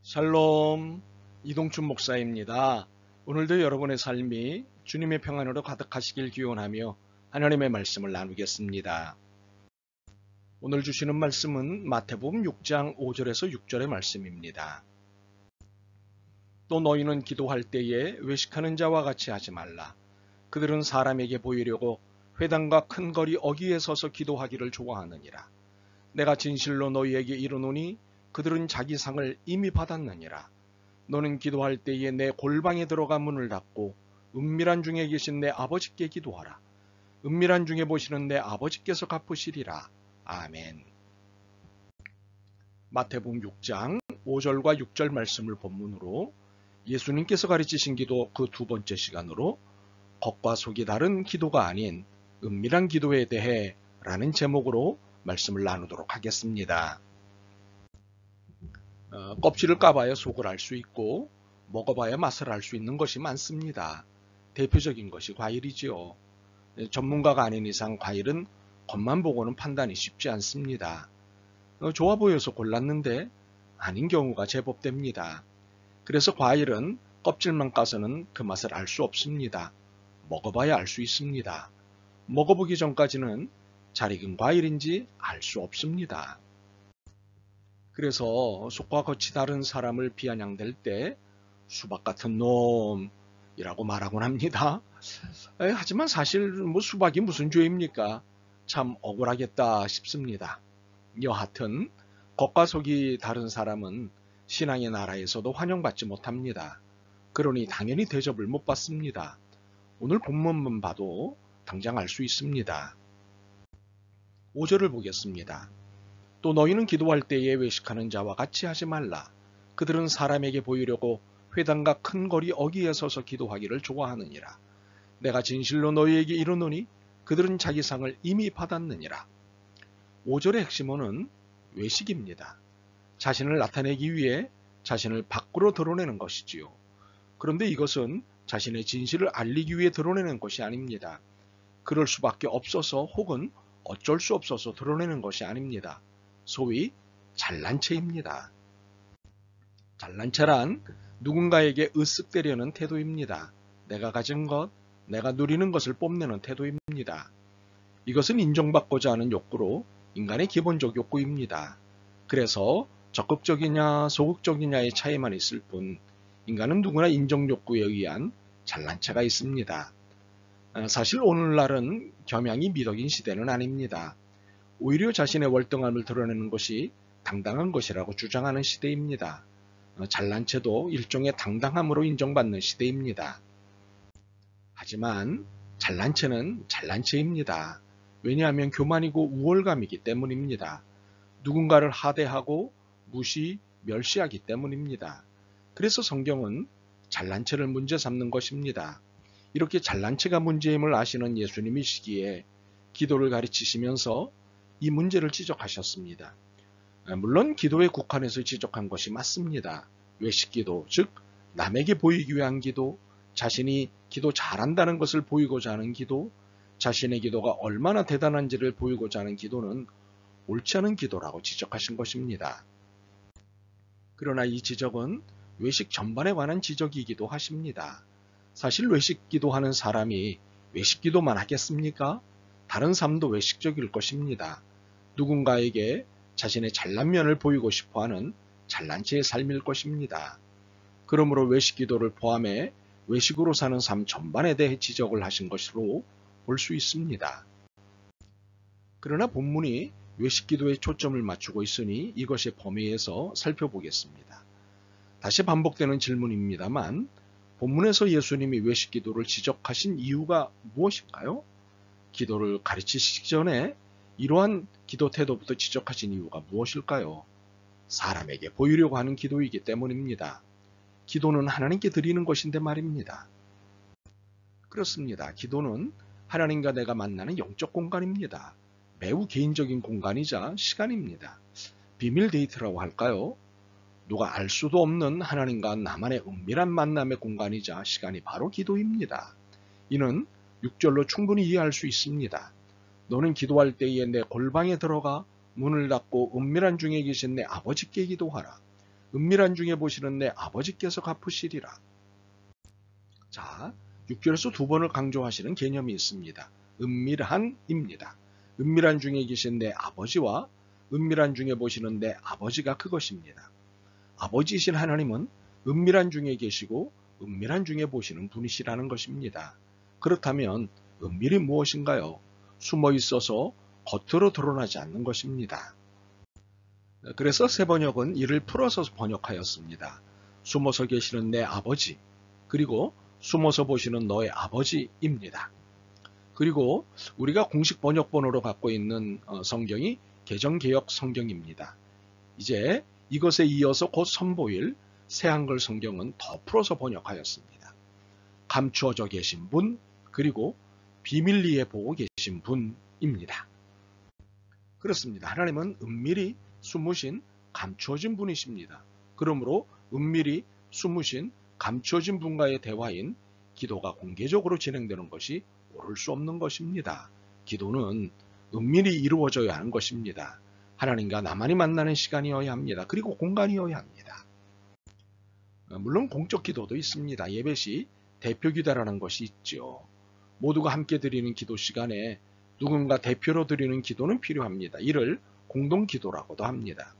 샬롬, 이동춘 목사입니다. 오늘도 여러분의 삶이 주님의 평안으로 가득하시길 기원하며 하나님의 말씀을 나누겠습니다. 오늘 주시는 말씀은 마태복음 6장 5절에서 6절의 말씀입니다. 또 너희는 기도할 때에 외식하는 자와 같이 하지 말라. 그들은 사람에게 보이려고 회당과 큰 거리 어귀에 서서 기도하기를 좋아하느니라. 내가 진실로 너희에게 이르노니 그들은 자기 상을 이미 받았느니라. 너는 기도할 때에 내 골방에 들어가 문을 닫고 은밀한 중에 계신 내 아버지께 기도하라. 은밀한 중에 보시는 내 아버지께서 갚으시리라. 아멘. 마태복음 6장 5절과 6절 말씀을 본문으로 예수님께서 가르치신 기도 그 두 번째 시간으로 겉과 속이 다른 기도가 아닌 은밀한 기도에 대해 라는 제목으로 말씀을 나누도록 하겠습니다. 껍질을 까봐야 속을 알 수 있고 먹어봐야 맛을 알 수 있는 것이 많습니다. 대표적인 것이 과일이지요. 전문가가 아닌 이상 과일은 겉만 보고는 판단이 쉽지 않습니다. 좋아 보여서 골랐는데 아닌 경우가 제법 됩니다. 그래서 과일은 껍질만 까서는 그 맛을 알 수 없습니다. 먹어봐야 알 수 있습니다. 먹어보기 전까지는 잘 익은 과일인지 알 수 없습니다. 그래서 속과 겉이 다른 사람을 비아냥댈 때 수박 같은 놈이라고 말하곤 합니다. 하지만 사실 수박이 무슨 죄입니까? 참 억울하겠다 싶습니다. 여하튼 겉과 속이 다른 사람은 신앙의 나라에서도 환영받지 못합니다. 그러니 당연히 대접을 못 받습니다. 오늘 본문만 봐도 당장 알 수 있습니다. 5절을 보겠습니다. 또 너희는 기도할 때에 외식하는 자와 같이 하지 말라. 그들은 사람에게 보이려고 회당과 큰 거리 어귀에 서서 기도하기를 좋아하느니라. 내가 진실로 너희에게 이르노니 그들은 자기 상을 이미 받았느니라. 5절의 핵심어는 외식입니다. 자신을 나타내기 위해 자신을 밖으로 드러내는 것이지요. 그런데 이것은 자신의 진실을 알리기 위해 드러내는 것이 아닙니다. 그럴 수밖에 없어서 혹은 어쩔 수 없어서 드러내는 것이 아닙니다. 소위 잘난 체입니다. 잘난 체란 누군가에게 으쓱대려는 태도입니다. 내가 가진 것, 내가 누리는 것을 뽐내는 태도입니다. 이것은 인정받고자 하는 욕구로 인간의 기본적 욕구입니다. 그래서 적극적이냐 소극적이냐의 차이만 있을 뿐 인간은 누구나 인정 욕구에 의한 잘난 체가 있습니다. 사실 오늘날은 겸양이 미덕인 시대는 아닙니다. 오히려 자신의 월등함을 드러내는 것이 당당한 것이라고 주장하는 시대입니다. 잘난 체도 일종의 당당함으로 인정받는 시대입니다. 하지만 잘난 체는 잘난 체입니다. 왜냐하면 교만이고 우월감이기 때문입니다. 누군가를 하대하고 무시, 멸시하기 때문입니다. 그래서 성경은 잘난 체를 문제 삼는 것입니다. 이렇게 잘난 체가 문제임을 아시는 예수님이시기에 기도를 가르치시면서 이 문제를 지적하셨습니다. 물론 기도에 국한해서 지적한 것이 맞습니다. 외식기도, 즉 남에게 보이기 위한 기도, 자신이 기도 잘한다는 것을 보이고자 하는 기도, 자신의 기도가 얼마나 대단한지를 보이고자 하는 기도는 옳지 않은 기도라고 지적하신 것입니다. 그러나 이 지적은 외식 전반에 관한 지적이기도 하십니다. 사실 외식기도 하는 사람이 외식기도만 하겠습니까? 다른 삶도 외식적일 것입니다. 누군가에게 자신의 잘난 면을 보이고 싶어하는 잘난 체의 삶일 것입니다. 그러므로 외식기도를 포함해 외식으로 사는 삶 전반에 대해 지적을 하신 것으로 볼 수 있습니다. 그러나 본문이 외식기도에 초점을 맞추고 있으니 이것의 범위에서 살펴보겠습니다. 다시 반복되는 질문입니다만 본문에서 예수님이 외식기도를 지적하신 이유가 무엇일까요? 기도를 가르치시기 전에 이러한 기도 태도부터 지적하신 이유가 무엇일까요? 사람에게 보이려고 하는 기도이기 때문입니다. 기도는 하나님께 드리는 것인데 말입니다. 그렇습니다. 기도는 하나님과 내가 만나는 영적 공간입니다. 매우 개인적인 공간이자 시간입니다. 비밀 데이트라고 할까요? 누가 알 수도 없는 하나님과 나만의 은밀한 만남의 공간이자 시간이 바로 기도입니다. 이는 6절로 충분히 이해할 수 있습니다. 너는 기도할 때에 내 골방에 들어가 문을 닫고 은밀한 중에 계신 내 아버지께 기도하라. 은밀한 중에 보시는 내 아버지께서 갚으시리라. 자, 6절에서 두 번을 강조하시는 개념이 있습니다. 은밀한입니다. 은밀한 중에 계신 내 아버지와 은밀한 중에 보시는 내 아버지가 그것입니다. 아버지이신 하나님은 은밀한 중에 계시고 은밀한 중에 보시는 분이시라는 것입니다. 그렇다면 은밀이 무엇인가요? 숨어 있어서 겉으로 드러나지 않는 것입니다. 그래서 새 번역은 이를 풀어서 번역하였습니다. 숨어서 계시는 내 아버지, 그리고 숨어서 보시는 너의 아버지입니다. 그리고 우리가 공식 번역본으로 갖고 있는 성경이 개정개역 성경입니다. 이제 이것에 이어서 곧 선보일 새한글 성경은 더 풀어서 번역하였습니다. 감추어져 계신 분, 그리고 비밀리에 보고 계신 분입니다. 그렇습니다. 하나님은 은밀히 숨으신 감추어진 분이십니다. 그러므로 은밀히 숨으신 감추어진 분과의 대화인 기도가 공개적으로 진행되는 것이 옳을 수 없는 것입니다. 기도는 은밀히 이루어져야 하는 것입니다. 하나님과 나만이 만나는 시간이어야 합니다. 그리고 공간이어야 합니다. 물론 공적 기도도 있습니다. 예배 시 대표 기도라는 것이 있죠. 모두가 함께 드리는 기도 시간에 누군가 대표로 드리는 기도는 필요합니다. 이를 공동 기도라고도 합니다.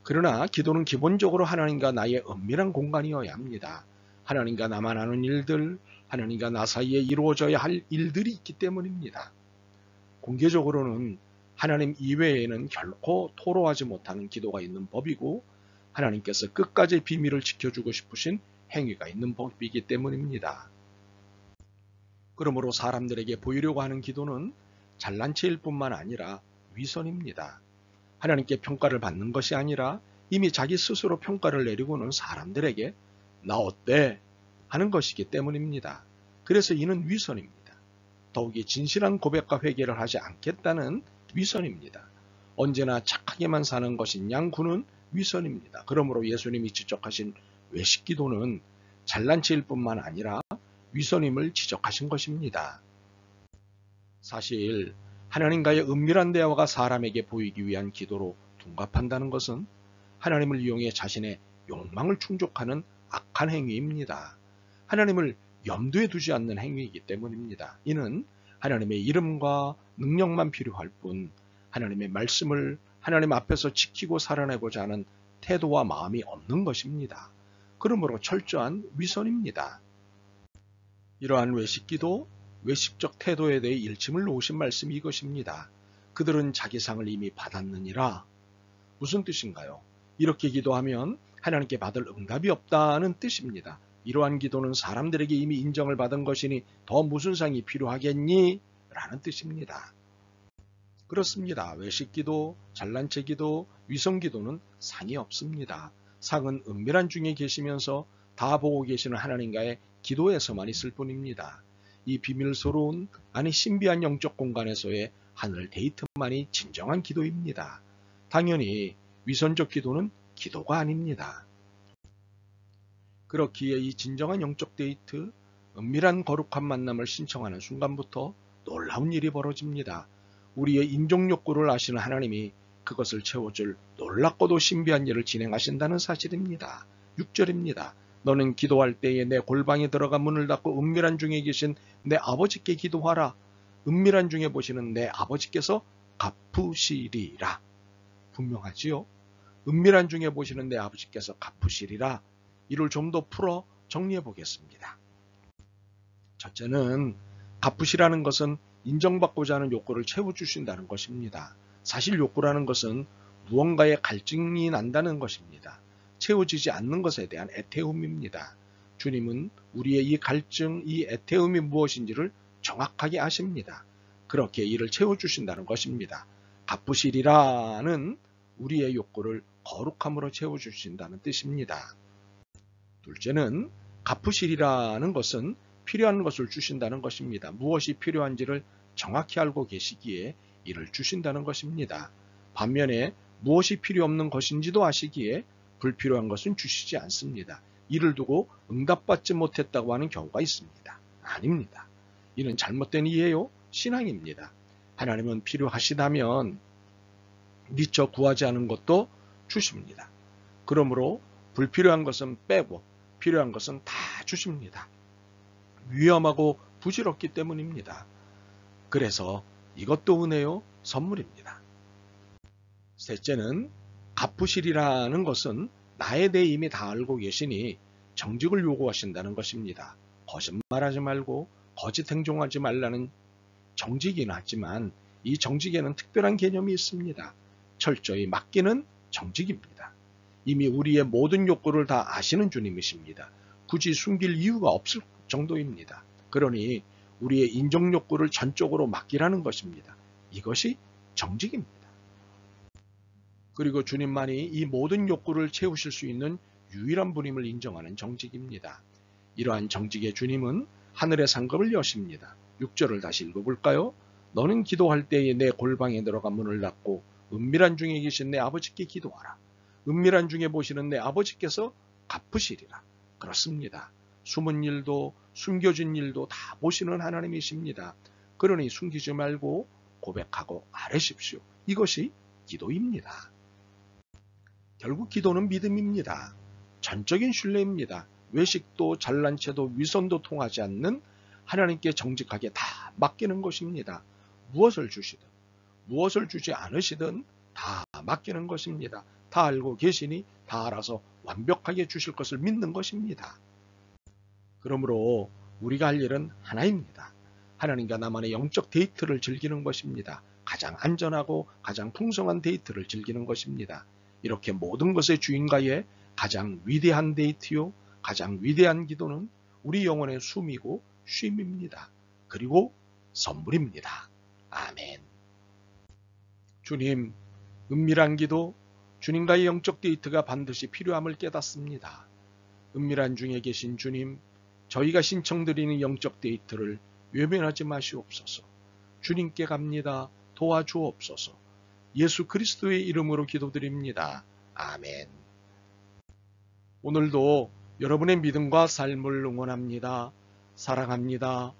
그러나 기도는 기본적으로 하나님과 나의 은밀한 공간이어야 합니다. 하나님과 나만 아는 일들, 하나님과 나 사이에 이루어져야 할 일들이 있기 때문입니다. 공개적으로는 하나님 이외에는 결코 토로하지 못하는 기도가 있는 법이고 하나님께서 끝까지 비밀을 지켜주고 싶으신 행위가 있는 법이기 때문입니다. 그러므로 사람들에게 보이려고 하는 기도는 잘난 체일 뿐만 아니라 위선입니다. 하나님께 평가를 받는 것이 아니라 이미 자기 스스로 평가를 내리고는 사람들에게 나 어때? 하는 것이기 때문입니다. 그래서 이는 위선입니다. 더욱이 진실한 고백과 회개를 하지 않겠다는 위선입니다. 언제나 착하게만 사는 것인 양구는 위선입니다. 그러므로 예수님이 지적하신 외식기도는 잘난 체일 뿐만 아니라 위선임을 지적하신 것입니다. 사실 하나님과의 은밀한 대화가 사람에게 보이기 위한 기도로 둔갑한다는 것은 하나님을 이용해 자신의 욕망을 충족하는 악한 행위입니다. 하나님을 염두에 두지 않는 행위이기 때문입니다. 이는 하나님의 이름과 능력만 필요할 뿐 하나님의 말씀을 하나님 앞에서 지키고 살아내고자 하는 태도와 마음이 없는 것입니다. 그러므로 철저한 위선입니다. 이러한 외식기도, 외식적 태도에 대해 일침을 놓으신 말씀이 이것입니다. 그들은 자기 상을 이미 받았느니라. 무슨 뜻인가요? 이렇게 기도하면 하나님께 받을 응답이 없다는 뜻입니다. 이러한 기도는 사람들에게 이미 인정을 받은 것이니 더 무슨 상이 필요하겠니? 라는 뜻입니다. 그렇습니다. 외식기도, 잘난체 기도, 위선기도는 상이 없습니다. 상은 은밀한 중에 계시면서 다 보고 계시는 하나님과의 기도에서만 있을 뿐입니다. 이 비밀스러운, 아니 신비한 영적 공간에서의 하늘 데이트만이 진정한 기도입니다. 당연히 위선적 기도는 기도가 아닙니다. 그렇기에 이 진정한 영적 데이트, 은밀한 거룩한 만남을 신청하는 순간부터 놀라운 일이 벌어집니다. 우리의 인종 욕구를 아시는 하나님이 그것을 채워줄 놀랍고도 신비한 일을 진행하신다는 사실입니다. 6절입니다. 너는 기도할 때에 내 골방에 들어가 문을 닫고 은밀한 중에 계신 내 아버지께 기도하라. 은밀한 중에 보시는 내 아버지께서 갚으시리라. 분명하지요? 은밀한 중에 보시는 내 아버지께서 갚으시리라. 이를 좀 더 풀어 정리해 보겠습니다. 첫째는 갚으시라는 것은 인정받고자 하는 욕구를 채워주신다는 것입니다. 사실 욕구라는 것은 무언가의 갈증이 난다는 것입니다. 채워지지 않는 것에 대한 애태움입니다. 주님은 우리의 이 갈증, 이 애태움이 무엇인지를 정확하게 아십니다. 그렇게 이를 채워주신다는 것입니다. 갚으시리라는 우리의 욕구를 거룩함으로 채워주신다는 뜻입니다. 둘째는 갚으시리라는 것은 필요한 것을 주신다는 것입니다. 무엇이 필요한지를 정확히 알고 계시기에 이를 주신다는 것입니다. 반면에 무엇이 필요 없는 것인지도 아시기에 불필요한 것은 주시지 않습니다. 이를 두고 응답받지 못했다고 하는 경우가 있습니다. 아닙니다. 이는 잘못된 이해요. 신앙입니다. 하나님은 필요하시다면 미처 구하지 않은 것도 주십니다. 그러므로 불필요한 것은 빼고 필요한 것은 다 주십니다. 위험하고 부질없기 때문입니다. 그래서 이것도 은혜요, 선물입니다. 셋째는 갚으시리라는 것은 나에 대해 이미 다 알고 계시니 정직을 요구하신다는 것입니다. 거짓말하지 말고 거짓 행동하지 말라는 정직이긴 하지만 이 정직에는 특별한 개념이 있습니다. 철저히 맡기는 정직입니다. 이미 우리의 모든 욕구를 다 아시는 주님이십니다. 굳이 숨길 이유가 없을 정도입니다. 그러니 우리의 인정 욕구를 전적으로 맡기라는 것입니다. 이것이 정직입니다. 그리고 주님만이 이 모든 욕구를 채우실 수 있는 유일한 분임을 인정하는 정직입니다. 이러한 정직의 주님은 하늘의 상급을 여십니다. 6절을 다시 읽어볼까요? 너는 기도할 때에 내 골방에 들어가 문을 닫고 은밀한 중에 계신 내 아버지께 기도하라. 은밀한 중에 보시는 내 아버지께서 갚으시리라. 그렇습니다. 숨은 일도 숨겨진 일도 다 보시는 하나님이십니다. 그러니 숨기지 말고 고백하고 아뢰십시오. 이것이 기도입니다. 결국 기도는 믿음입니다. 전적인 신뢰입니다. 외식도 잘난 체도 위선도 통하지 않는 하나님께 정직하게 다 맡기는 것입니다. 무엇을 주시든 무엇을 주지 않으시든 다 맡기는 것입니다. 다 알고 계시니 다 알아서 완벽하게 주실 것을 믿는 것입니다. 그러므로 우리가 할 일은 하나입니다. 하나님과 나만의 영적 데이트를 즐기는 것입니다. 가장 안전하고 가장 풍성한 데이트를 즐기는 것입니다. 이렇게 모든 것의 주인과의 가장 위대한 데이트요, 가장 위대한 기도는 우리 영혼의 숨이고 쉼입니다. 그리고 선물입니다. 아멘. 주님, 은밀한 기도, 주님과의 영적 데이트가 반드시 필요함을 깨닫습니다. 은밀한 중에 계신 주님, 저희가 신청드리는 영적 데이트를 외면하지 마시옵소서. 주님께 갑니다. 도와주옵소서. 예수 그리스도의 이름으로 기도드립니다. 아멘. 오늘도 여러분의 믿음과 삶을 응원합니다. 사랑합니다.